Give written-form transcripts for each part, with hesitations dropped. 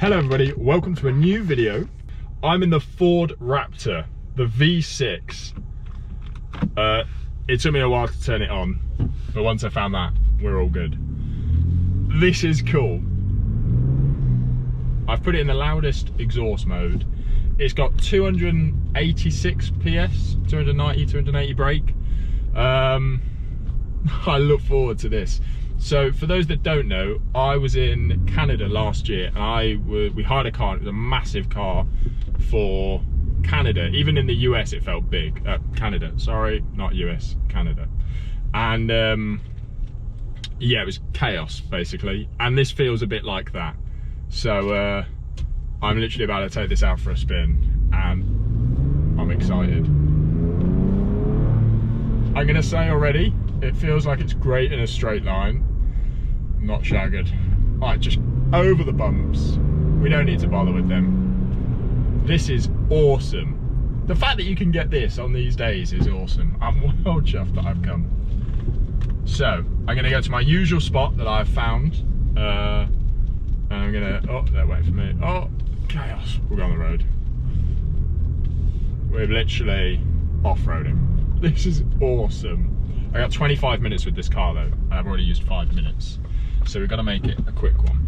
Hello everybody, welcome to a new video. I'm in the Ford Raptor, the V6. It took me a while to turn it on, but once I found that, we're all good. This is cool. I've put it in the loudest exhaust mode. It's got 286 PS, 290, 280 brake. I look forward to this. So for those that don't know, I was in Canada last year and we hired a car. It was a massive car for Canada. Even in the US it felt big. Canada, sorry, not US, Canada. And yeah, it was chaos basically. And this feels a bit like that. So I'm literally about to take this out for a spin and I'm excited. I'm gonna say already, it feels like it's great in a straight line. Not shagged. Alright, just over the bumps. We don't need to bother with them. This is awesome. The fact that you can get this on these days is awesome. I'm well chuffed that I've come. So, I'm going to go to my usual spot that I've found. And I'm going to... Oh, they're waiting for me. Oh, chaos. We'll go on the road. We're literally off-roading. This is awesome. I got 25 minutes with this car though. I've already used 5 minutes. So we've got to make it a quick one.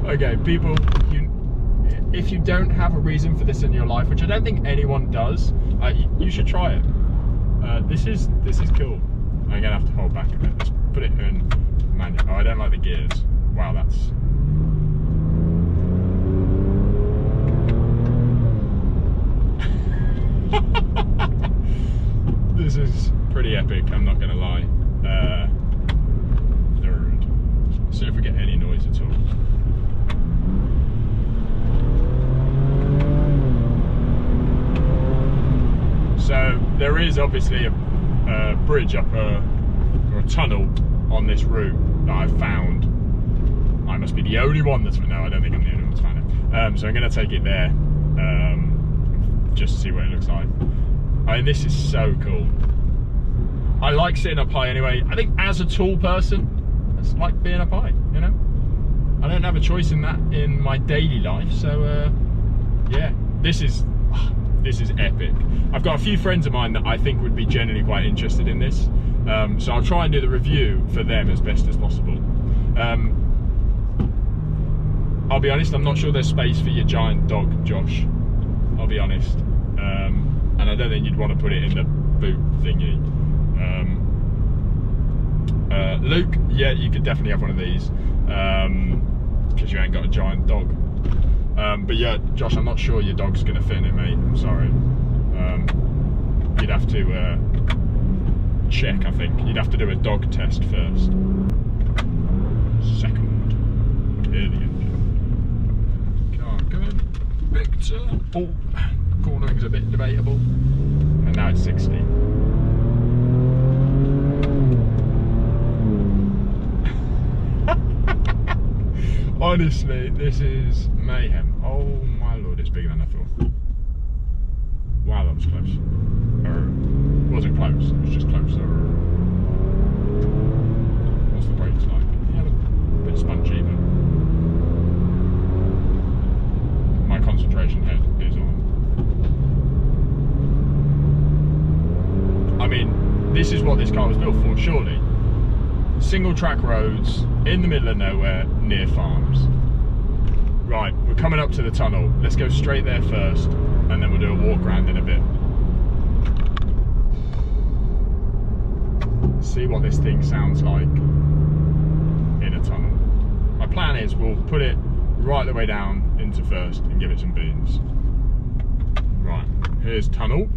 Okay, people, if you don't have a reason for this in your life, which I don't think anyone does, you should try it. This is cool. I'm gonna have to hold back a bit. Let's put it in manual. Oh, I don't like the gears. Wow, that's... This is pretty epic, I'm not gonna lie. Third. See if we get any noise at all. So there is obviously a bridge up or a tunnel on this route that I've found. I must be the only one that's... No, I don't think I'm the only one that's found it. So I'm gonna take it there just to see what it looks like. I mean, this is so cool. I like sitting up high anyway. I think as a tall person, it's like being up high, you know? I don't have a choice in that in my daily life, so yeah, this is epic. I've got a few friends of mine that I think would be genuinely quite interested in this, so I'll try and do the review for them as best as possible. I'll be honest, I'm not sure there's space for your giant dog, Josh. I'll be honest. And I don't think you'd want to put it in the boot thingy. Luke, yeah, you could definitely have one of these because you ain't got a giant dog. But yeah, Josh, I'm not sure your dog's going to fit in it, mate. I'm sorry. You'd have to check, I think. You'd have to do a dog test first. Second, clear the engine. Car good. Victor. Oh, cornering's a bit debatable. And now it's 60. Honestly, this is mayhem. Oh my lord, it's bigger than I thought. Wow, that was close. It wasn't close, it was just closer. What's the brakes like? Yeah, a bit spongy, but my concentration head is on. I mean, this is what this car was built for, surely. Single track roads in the middle of nowhere near farms. Right, we're coming up to the tunnel. Let's go straight there first and then we'll do a walk around in a bit. See what this thing sounds like in a tunnel. My plan is we'll put it right the way down into first and give it some beans. Right, here's tunnel.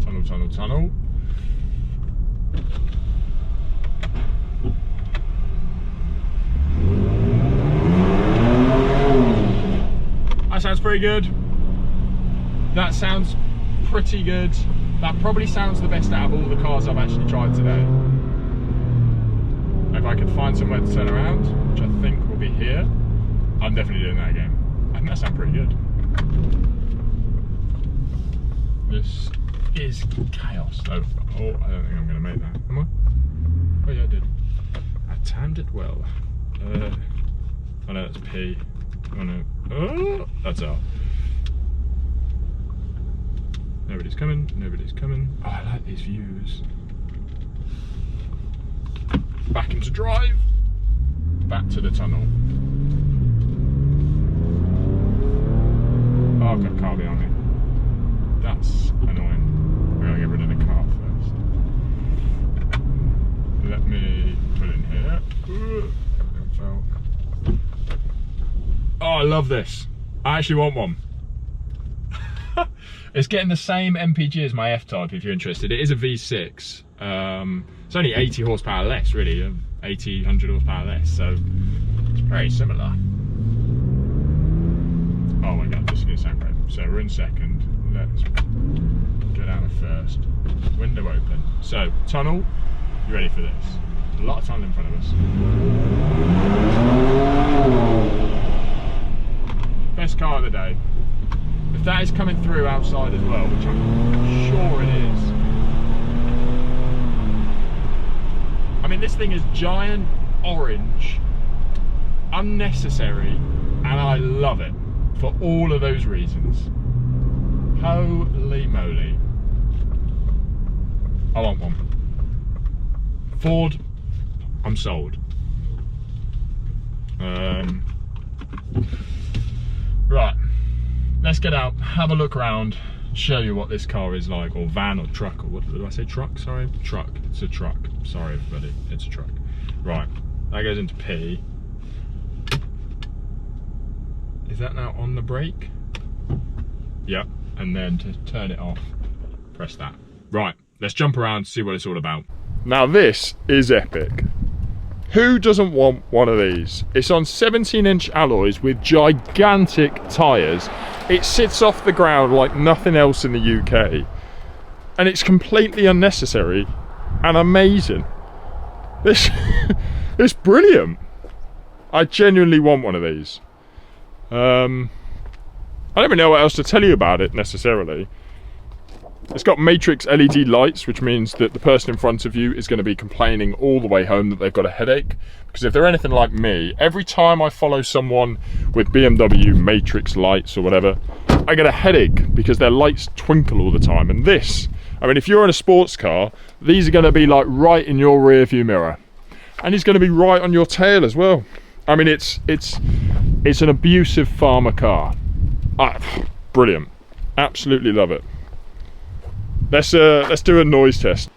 Tunnel, tunnel, tunnel. That sounds pretty good. That sounds pretty good. That probably sounds the best out of all the cars I've actually tried today. If I could find somewhere to turn around, which I think will be here, I'm definitely doing that again. I think that sounds pretty good. This is chaos. Oh, I don't think I'm gonna make that. Am I? Oh yeah, I did. I timed it well. Oh no, that's P. Oh no. Oh, that's R. Nobody's coming. Nobody's coming. Oh, I like these views. Back into drive. Back to the tunnel. Oh, I've got a car behind me. That's annoying. We're gonna get rid of the car first. Let me put it in here. Everything fell. Oh, I love this. I actually want one. It's getting the same MPG as my F-Type if you're interested. It is a V6. It's only 80 horsepower less, really. 80, 100 horsepower less, so it's very similar. Oh my god, this is going to sound great. So we're in second. Let's get out of first. Window open. So, tunnel. You ready for this? A lot of tunnel in front of us. Best car of the day. If that is coming through outside as well, which I'm sure it is. I mean, this thing is giant, orange, unnecessary, and I love it for all of those reasons. Holy moly. I want one. Ford, I'm sold. Right, let's get out, have a look around, show you what this car is like, or van or truck, or what did I say, truck? Sorry, truck. It's a truck. Sorry everybody, it's a truck. Right, that goes into P. Is that now on the brake? Yep, and then to turn it off, press that. Right, let's jump around, see what it's all about. Now this is epic. Who doesn't want one of these? It's on 17-inch alloys with gigantic tyres. It sits off the ground like nothing else in the UK. And it's completely unnecessary and amazing. This it's brilliant. I genuinely want one of these. I don't even know what else to tell you about it necessarily. It's got matrix LED lights, which means that the person in front of you is going to be complaining all the way home that they've got a headache. Because if they're anything like me, every time I follow someone with BMW matrix lights or whatever, I get a headache because their lights twinkle all the time. And this, I mean, if you're in a sports car, these are going to be like right in your rear view mirror. And it's going to be right on your tail as well. I mean, it's an abusive farmer car. Brilliant. Absolutely love it. Let's do a noise test.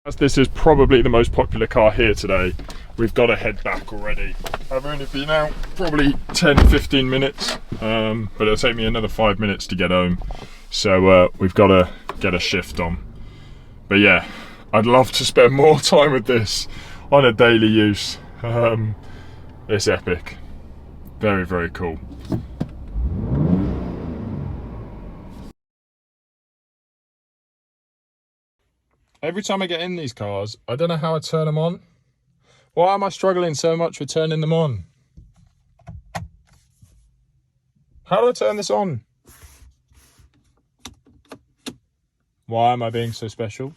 As this is probably the most popular car here today, we've got to head back already. I've only been out probably 10-15 minutes, but it'll take me another 5 minutes to get home. So we've got to get a shift on. But yeah, I'd love to spend more time with this on a daily use. It's epic. Very, very cool. Every time I get in these cars, I don't know how I turn them on. Why am I struggling so much with turning them on? How do I turn this on? Why am I being so special?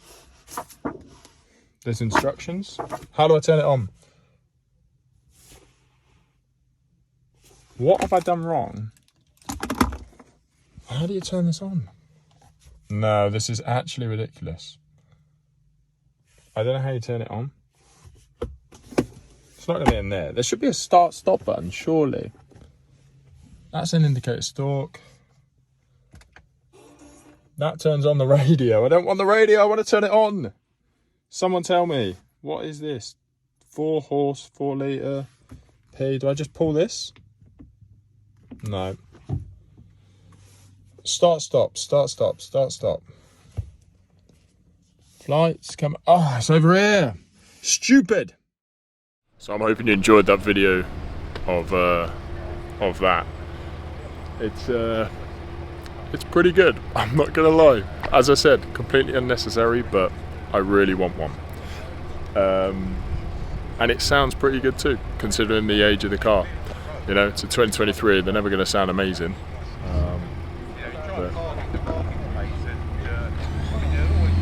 There's instructions. How do I turn it on? What have I done wrong? How do you turn this on? No, this is actually ridiculous. I don't know how you turn it on. It's not going to be in there. There should be a start-stop button, surely. That's an indicator stalk. That turns on the radio. I don't want the radio, I want to turn it on. Someone tell me, what is this? 4 horse, 4 litre P. Do I just pull this? No. Start, stop, start, stop, start, stop. Flights come. Oh, it's over here. Stupid. So I'm hoping you enjoyed that video of that. It's pretty good. I'm not gonna lie. As I said, completely unnecessary, but I really want one. and it sounds pretty good too, considering the age of the car. You know, it's a 2023, they're never going to sound amazing. But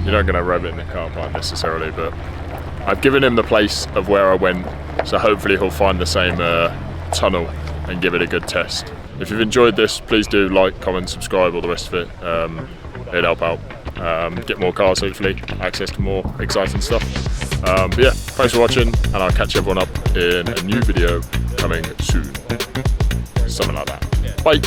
you're not going to rev it in the car park necessarily, but I've given him the place of where I went, so hopefully he'll find the same tunnel and give it a good test. If you've enjoyed this, please do like, comment, subscribe, all the rest of it. It'd help out. Get more cars, hopefully, access to more exciting stuff. But yeah, thanks for watching, and I'll catch everyone up in a new video coming soon. Something like that. Bye.